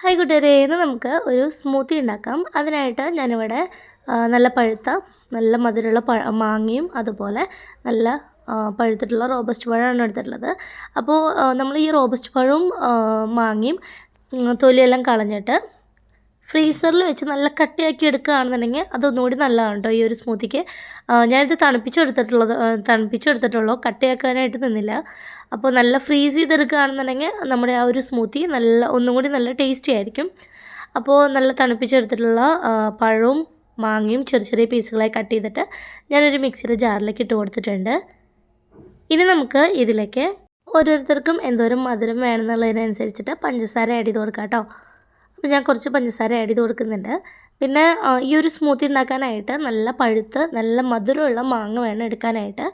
Hi കൂട്ടുകാരെ, ഇന്ന് നമുക്ക് ഒരു സ്മൂത്തി ഉണ്ടാക്കാം. അതിനായിട്ട് ഞാനിവിടെ നല്ല പഴുത്ത നല്ല മധുരമുള്ള മാങ്ങയും അതുപോലെ നല്ല പഴുത്തിട്ടുള്ള റോബസ്റ്റ് പഴമാണ് എടുത്തിട്ടുള്ളത്. അപ്പോൾ നമ്മൾ ഈ റോബസ്റ്റ് പഴവും മാങ്ങയും തൊലിയെല്ലാം കളഞ്ഞിട്ട് ഫ്രീസറിൽ വെച്ച് നല്ല കട്ടിയാക്കി എടുക്കുകയാണെന്നുണ്ടെങ്കിൽ അതൊന്നുകൂടി നല്ലതാണ് കേട്ടോ ഈ ഒരു സ്മൂത്തിക്ക്. ഞാനിത് തണുപ്പിച്ചെടുത്തിട്ടുള്ളൂ, കട്ടിയാക്കാനായിട്ട് നിന്നില്ല. അപ്പോൾ നല്ല ഫ്രീസ് ചെയ്തെടുക്കുകയാണെന്നുണ്ടെങ്കിൽ നമ്മുടെ ആ ഒരു സ്മൂത്തി ഒന്നും കൂടി നല്ല ടേസ്റ്റി ആയിരിക്കും. അപ്പോൾ നല്ല തണുപ്പിച്ചെടുത്തിട്ടുള്ള പഴവും മാങ്ങയും ചെറിയ ചെറിയ പീസുകളായി കട്ട് ചെയ്തിട്ട് ഞാനൊരു മിക്സിയുടെ ജാറിലേക്ക് ഇട്ട് കൊടുത്തിട്ടുണ്ട്. ഇനി നമുക്ക് ഇതിലേക്ക് ഓരോരുത്തർക്കും എന്തോരം മധുരം വേണമെന്നുള്ളതിനനുസരിച്ചിട്ട് പഞ്ചസാര ആഡ് ചെയ്ത് കൊടുക്കാം കേട്ടോ. അപ്പോൾ ഞാൻ കുറച്ച് പഞ്ചസാര ആഡ് ചെയ്ത് കൊടുക്കുന്നുണ്ട്. പിന്നെ ഈ ഒരു സ്മൂത്തി ഉണ്ടാക്കാനായിട്ട് നല്ല പഴുത്ത് നല്ല മധുരമുള്ള മാങ്ങ വേണം എടുക്കാനായിട്ട്.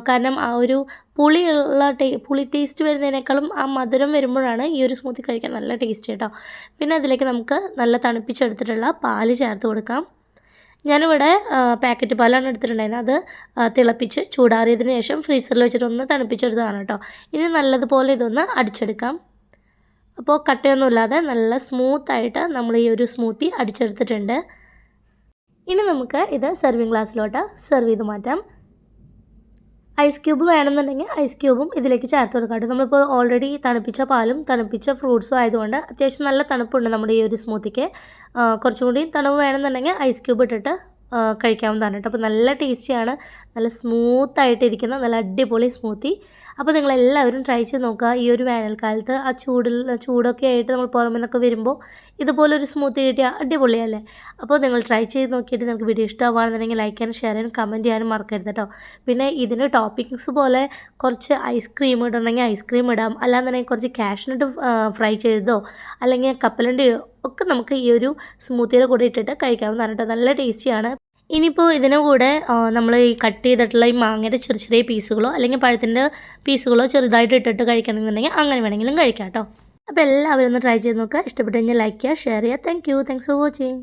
കാരണം ആ ഒരു പുളി ടേസ്റ്റ് വരുന്നതിനേക്കാളും ആ മധുരം വരുമ്പോഴാണ് ഈ ഒരു സ്മൂത്തി കഴിക്കാൻ നല്ല ടേസ്റ്റ് കേട്ടോ. പിന്നെ അതിലേക്ക് നമുക്ക് നല്ല തണുപ്പിച്ചെടുത്തിട്ടുള്ള പാല് ചേർത്ത് കൊടുക്കാം. ഞാനിവിടെ പാക്കറ്റ് പാലാണ് എടുത്തിട്ടുണ്ടായിരുന്നത്. അത് തിളപ്പിച്ച് ചൂടാറിയതിന് ശേഷം ഫ്രീസറിൽ വെച്ചിട്ട് ഒന്ന് തണുപ്പിച്ചെടുത്തതാണ് കേട്ടോ. ഇനി നല്ലതുപോലെ ഇതൊന്ന് അടിച്ചെടുക്കാം. അപ്പോൾ കട്ടയൊന്നുമില്ലാതെ നല്ല സ്മൂത്തായിട്ട് നമ്മൾ ഈ ഒരു സ്മൂത്തി അടിച്ചെടുത്തിട്ടുണ്ട്. ഇനി നമുക്ക് ഇത് സെർവിങ് ഗ്ലാസ്സിലോട്ട് സെർവ് ചെയ്ത് മാറ്റാം. ഐസ് ക്യൂബ് വേണമെന്നുണ്ടെങ്കിൽ ഐസ് ക്യൂബും ഇതിലേക്ക് ചേർത്ത് കൊടുക്കാം. നമ്മളിപ്പോൾ ഓൾറെഡി തണുപ്പിച്ച പാലും തണുപ്പിച്ച ഫ്രൂട്ട്സും ആയതുകൊണ്ട് അത്യാവശ്യം നല്ല തണുപ്പുണ്ട് നമ്മുടെ ഈ ഒരു സ്മൂത്തിക്ക്. കുറച്ചും കൂടി തണുപ്പ് വേണമെന്നുണ്ടെങ്കിൽ ഐസ് ക്യൂബ് ഇട്ടിട്ട് കഴിക്കാവുന്നതാണ് കേട്ടോ. അപ്പോൾ നല്ല ടേസ്റ്റിയാണ്, നല്ല സ്മൂത്തായിട്ടിരിക്കുന്ന നല്ല അടിപൊളി സ്മൂത്തി. അപ്പോൾ നിങ്ങളെല്ലാവരും ട്രൈ ചെയ്ത് നോക്കുക. ഈ ഒരു വേനൽക്കാലത്ത് ആ ചൂടൊക്കെ ആയിട്ട് നമ്മൾ പുറമെ നിന്നൊക്കെ വരുമ്പോൾ ഇതുപോലൊരു സ്മൂത്തി കിട്ടിയാൽ അടിപൊളിയല്ലേ. അപ്പോൾ നിങ്ങൾ ട്രൈ ചെയ്ത് നോക്കിയിട്ട് നിങ്ങൾക്ക് വീഡിയോ ഇഷ്ടമാണെന്നുണ്ടെങ്കിൽ ലൈക്ക് ചെയ്യാനും ഷെയർ ചെയ്യാനും കമൻറ്റ് ചെയ്യാനും മറക്കരുത് കേട്ടോ. പിന്നെ ഇതിന് ടോപ്പിങ്സ് പോലെ കുറച്ച് ഐസ്ക്രീം ഇടണമെങ്കിൽ ഐസ്ക്രീം ഇടാം, അല്ലാന്നുണ്ടെങ്കിൽ കുറച്ച് കാഷ്നട്ട് ഫ്രൈ ചെയ്തതോ അല്ലെങ്കിൽ കപ്പലണ്ടിയോ ഒക്കെ നമുക്ക് ഈ ഒരു സ്മൂത്തിയുടെ കൂടെ ഇട്ടിട്ട് കഴിക്കാവുന്നതാണ് കേട്ടോ. നല്ല ടേസ്റ്റിയാണ്. ഇനിയിപ്പോൾ ഇതിന് കൂടെ നമ്മൾ ഈ കട്ട് ചെയ്തിട്ടുള്ള ഈ മാങ്ങയുടെ ചെറിയ ചെറിയ പീസുകളോ അല്ലെങ്കിൽ പഴത്തിൻ്റെ പീസുകളോ ചെറുതായിട്ട് ഇട്ടിട്ട് കഴിക്കണമെന്നുണ്ടെങ്കിൽ അങ്ങനെ വേണമെങ്കിലും കഴിക്കാം കേട്ടോ. അപ്പോൾ എല്ലാവരും ഒന്ന് ട്രൈ ചെയ്ത് നോക്കുക. ഇഷ്ടപ്പെട്ട് കഴിഞ്ഞാൽ ലൈക്ക് ചെയ്യുക, ഷെയർ ചെയ്യുക. Thanks for watching.